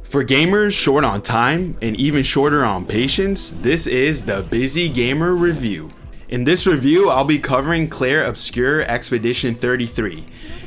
For gamers short on time and even shorter on patience, this is the Busy Gamer Review. In this review, I'll be covering Clair Obscur Expedition 33.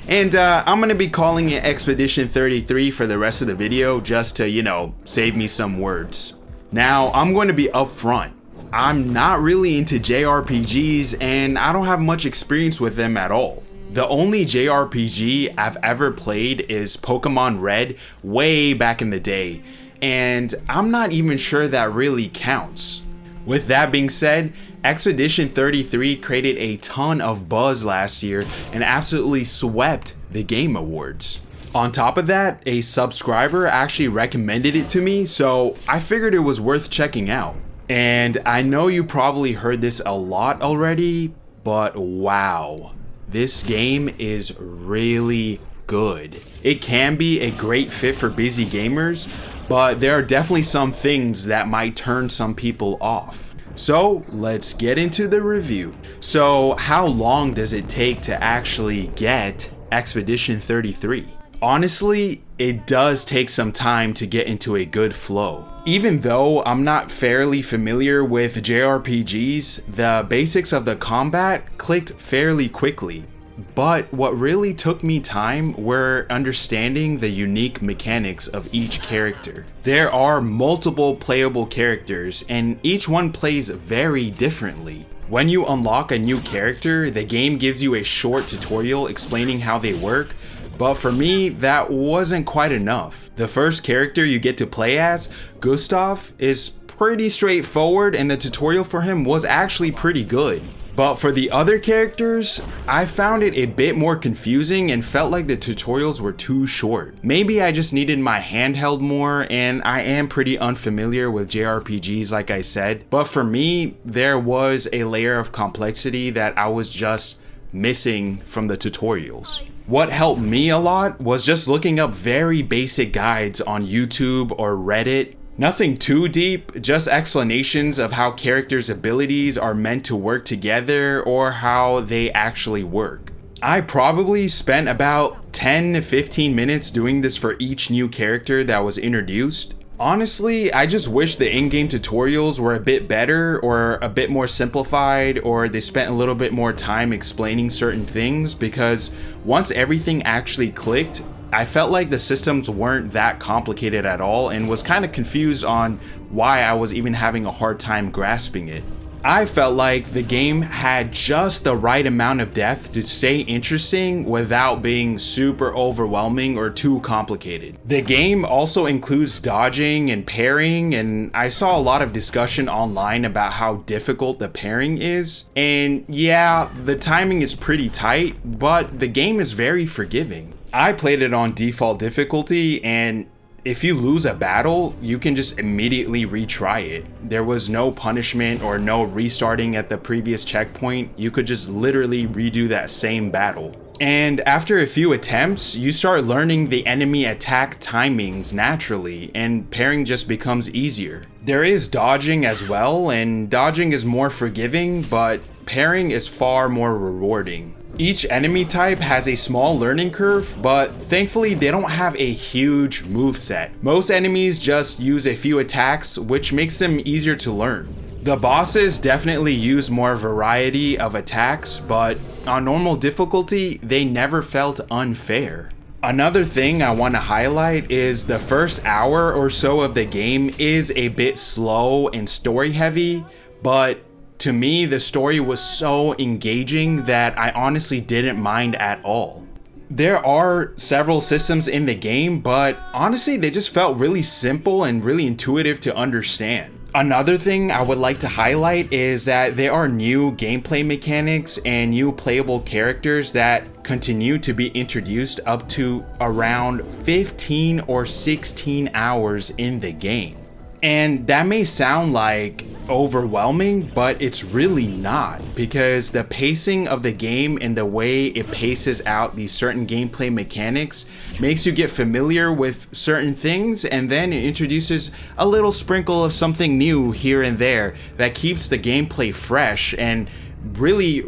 And I'm going to be calling it Expedition 33 for the rest of the video just to, save me some words. Now, I'm going to be upfront. I'm not really into JRPGs and I don't have much experience with them at all. The only JRPG I've ever played is Pokemon Red way back in the day, and I'm not even sure that really counts. With that being said, Expedition 33 created a ton of buzz last year and absolutely swept the Game Awards. On top of that, a subscriber actually recommended it to me, so I figured it was worth checking out. And I know you probably heard this a lot already, but wow. This game is really good. It can be a great fit for busy gamers, but there are definitely some things that might turn some people off. So let's get into the review. So how long does it take to actually get Expedition 33? Honestly, it does take some time to get into a good flow. Even though I'm not fairly familiar with JRPGs, the basics of the combat clicked fairly quickly. But what really took me time were understanding the unique mechanics of each character. There are multiple playable characters and each one plays very differently. When you unlock a new character, the game gives you a short tutorial explaining how they work, but for me, that wasn't quite enough. The first character you get to play as, Gustav, is pretty straightforward and the tutorial for him was actually pretty good. But for the other characters, I found it a bit more confusing and felt like the tutorials were too short. Maybe I just needed my handheld more, and I am pretty unfamiliar with JRPGs like I said, but for me, there was a layer of complexity that I was just missing from the tutorials. What helped me a lot was just looking up very basic guides on YouTube or Reddit. Nothing too deep, just explanations of how characters' abilities are meant to work together or how they actually work. I probably spent about 10 to 15 minutes doing this for each new character that was introduced. Honestly, I just wish the in-game tutorials were a bit better or a bit more simplified, or they spent a little bit more time explaining certain things, because once everything actually clicked, I felt like the systems weren't that complicated at all and was kind of confused on why I was even having a hard time grasping it. I felt like the game had just the right amount of depth to stay interesting without being super overwhelming or too complicated. The game also includes dodging and parrying, and I saw a lot of discussion online about how difficult the parrying is. And yeah, the timing is pretty tight, but the game is very forgiving. I played it on default difficulty, and if you lose a battle, you can just immediately retry it. There was no punishment or no restarting at the previous checkpoint. You could just literally redo that same battle. And after a few attempts, you start learning the enemy attack timings naturally, and parrying just becomes easier. There is dodging as well, and dodging is more forgiving, but parrying is far more rewarding. Each enemy type has a small learning curve, but thankfully they don't have a huge moveset. Most enemies just use a few attacks, which makes them easier to learn. The bosses definitely use more variety of attacks, but on normal difficulty, they never felt unfair. Another thing I want to highlight is the first hour or so of the game is a bit slow and story heavy, but to me, the story was so engaging that I honestly didn't mind at all. There are several systems in the game, but honestly, they just felt really simple and really intuitive to understand. Another thing I would like to highlight is that there are new gameplay mechanics and new playable characters that continue to be introduced up to around 15 or 16 hours in the game. And that may sound like overwhelming, but it's really not, because the pacing of the game and the way it paces out these certain gameplay mechanics makes you get familiar with certain things, and then it introduces a little sprinkle of something new here and there that keeps the gameplay fresh and really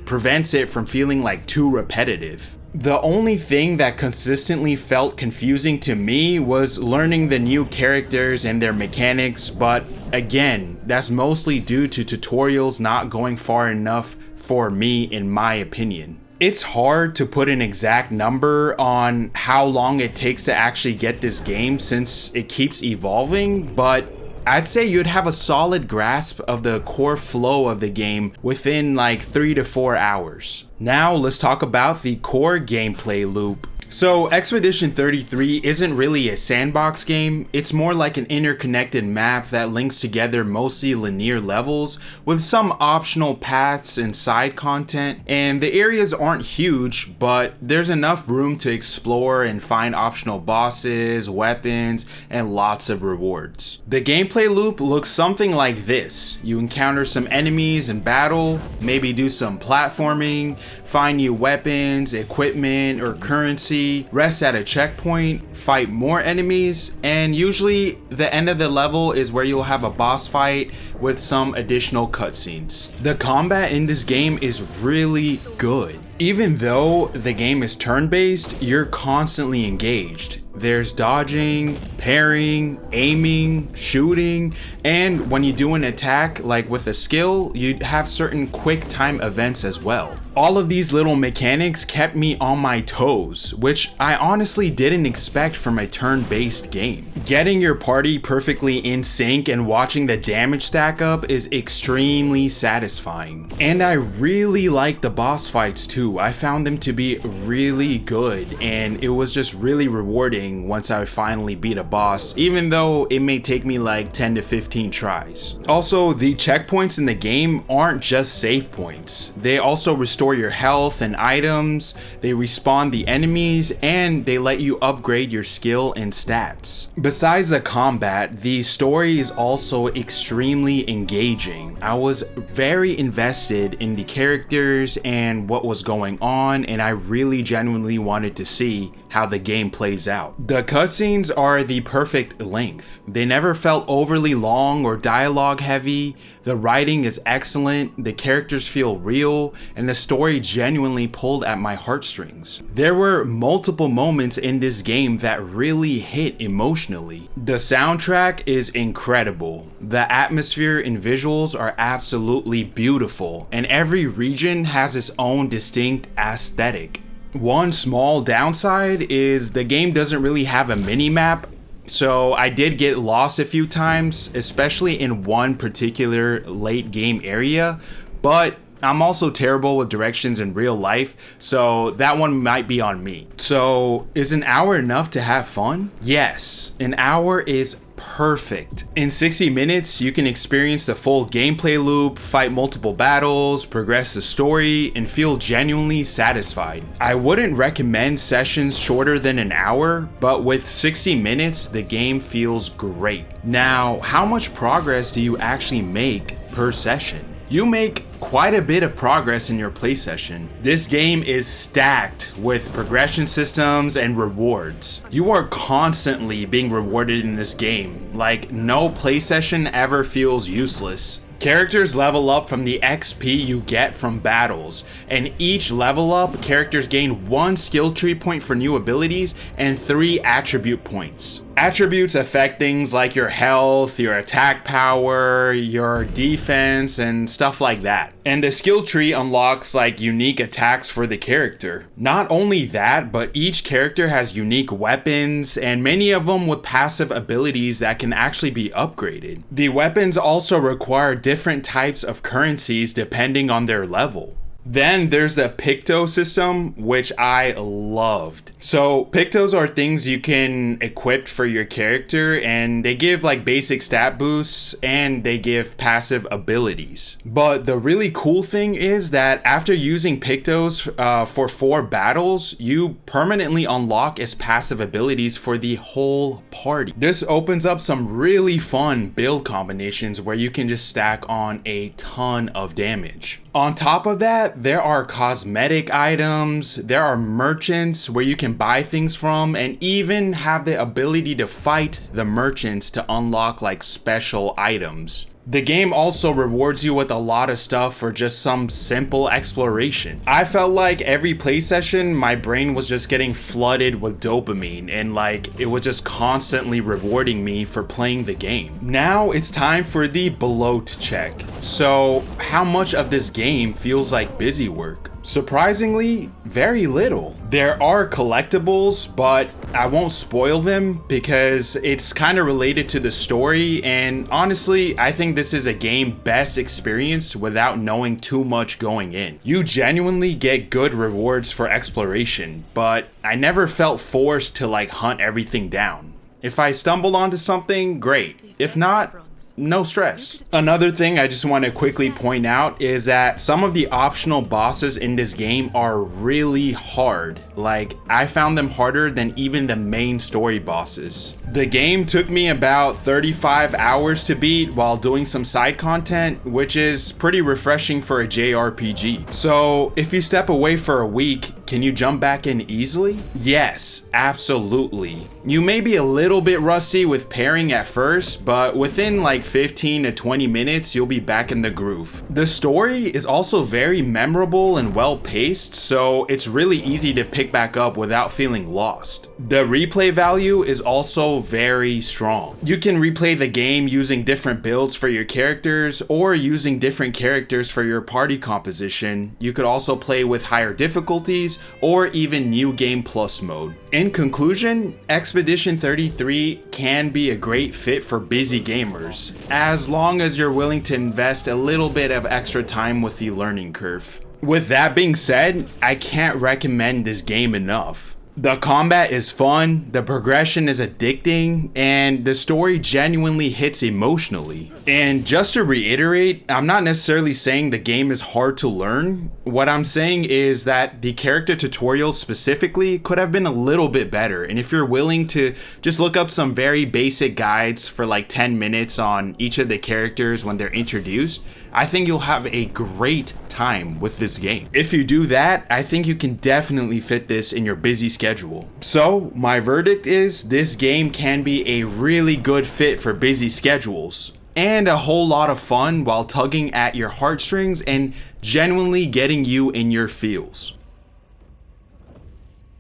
prevents it from feeling like too repetitive. The only thing that consistently felt confusing to me was learning the new characters and their mechanics, but again, that's mostly due to tutorials not going far enough for me, in my opinion. It's hard to put an exact number on how long it takes to actually get this game since it keeps evolving, but I'd say you'd have a solid grasp of the core flow of the game within like 3 to 4 hours. Now let's talk about the core gameplay loop. So Expedition 33 isn't really a sandbox game, it's more like an interconnected map that links together mostly linear levels with some optional paths and side content, and the areas aren't huge, but there's enough room to explore and find optional bosses, weapons, and lots of rewards. The gameplay loop looks something like this. You encounter some enemies in battle, maybe do some platforming, find new weapons, equipment, or currency, rest at a checkpoint, fight more enemies, and usually the end of the level is where you'll have a boss fight with some additional cutscenes. The combat in this game is really good. Even though the game is turn-based, you're constantly engaged. There's dodging, parrying, aiming, shooting, and when you do an attack, like with a skill, you have certain quick time events as well. All of these little mechanics kept me on my toes, which I honestly didn't expect from a turn-based game. Getting your party perfectly in sync and watching the damage stack up is extremely satisfying. And I really like the boss fights too. I found them to be really good, and it was just really rewarding once I finally beat a boss, even though it may take me like 10 to 15 tries. Also, the checkpoints in the game aren't just save points. They also restore your health and items, they respawn the enemies, and they let you upgrade your skill and stats. Besides the combat, the story is also extremely engaging. I was very invested in the characters and what was going on, and I really genuinely wanted to see how the game plays out. The cutscenes are the perfect length. They never felt overly long or dialogue heavy. The writing is excellent, the characters feel real, and the story genuinely pulled at my heartstrings. There were multiple moments in this game that really hit emotionally. The soundtrack is incredible. The atmosphere and visuals are absolutely beautiful, and every region has its own distinct aesthetic. One small downside is the game doesn't really have a mini-map, so I did get lost a few times, especially in one particular late game area, but I'm also terrible with directions in real life, so that one might be on me. So is an hour enough to have fun? Yes, an hour is perfect. In 60 minutes, you can experience the full gameplay loop, fight multiple battles, progress the story, and feel genuinely satisfied. I wouldn't recommend sessions shorter than an hour, but with 60 minutes, the game feels great. Now, how much progress do you actually make per session? You make quite a bit of progress in your play session. This game is stacked with progression systems and rewards. You are constantly being rewarded in this game, like no play session ever feels useless. Characters level up from the XP you get from battles, and each level up, characters gain 1 skill tree point for new abilities and 3 attribute points. Attributes affect things like your health, your attack power, your defense, and stuff like that. And the skill tree unlocks like unique attacks for the character. Not only that, but each character has unique weapons, and many of them with passive abilities that can actually be upgraded. The weapons also require different types of currencies depending on their level. Then there's the Picto system, which I loved. So Pictos are things you can equip for your character, and they give like basic stat boosts and they give passive abilities. But the really cool thing is that after using Pictos for 4 battles, you permanently unlock its passive abilities for the whole party. This opens up some really fun build combinations where you can just stack on a ton of damage. On top of that, there are cosmetic items, there are merchants where you can buy things from, and even have the ability to fight the merchants to unlock like special items. The game also rewards you with a lot of stuff for just some simple exploration. I felt like every play session, my brain was just getting flooded with dopamine and like it was just constantly rewarding me for playing the game. Now it's time for the bloat check. So how much of this game feels like busy work? Surprisingly, very little. There are collectibles, but I won't spoil them because it's kind of related to the story, and honestly, I think this is a game best experienced without knowing too much going in. You genuinely get good rewards for exploration, but I never felt forced to like hunt everything down. If I stumbled onto something, great. If not, no stress. Another thing I just want to quickly point out is that some of the optional bosses in this game are really hard. Like, I found them harder than even the main story bosses. The game took me about 35 hours to beat while doing some side content, which is pretty refreshing for a JRPG. So if you step away for a week, can you jump back in easily? Yes, absolutely. You may be a little bit rusty with pairing at first, but within like 15 to 20 minutes, you'll be back in the groove. The story is also very memorable and well paced, so it's really easy to pick back up without feeling lost. The replay value is also very strong. You can replay the game using different builds for your characters or using different characters for your party composition. You could also play with higher difficulties or even New Game Plus mode. In conclusion, Expedition 33 can be a great fit for busy gamers, as long as you're willing to invest a little bit of extra time with the learning curve. With that being said, I can't recommend this game enough. The combat is fun, the progression is addicting, and the story genuinely hits emotionally. And just to reiterate, I'm not necessarily saying the game is hard to learn. What I'm saying is that the character tutorials specifically could have been a little bit better. And if you're willing to just look up some very basic guides for like 10 minutes on each of the characters when they're introduced, I think you'll have a great time with this game. If you do that, I think you can definitely fit this in your busy schedule. So my verdict is this game can be a really good fit for busy schedules and a whole lot of fun while tugging at your heartstrings and genuinely getting you in your feels.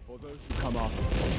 For those who come after.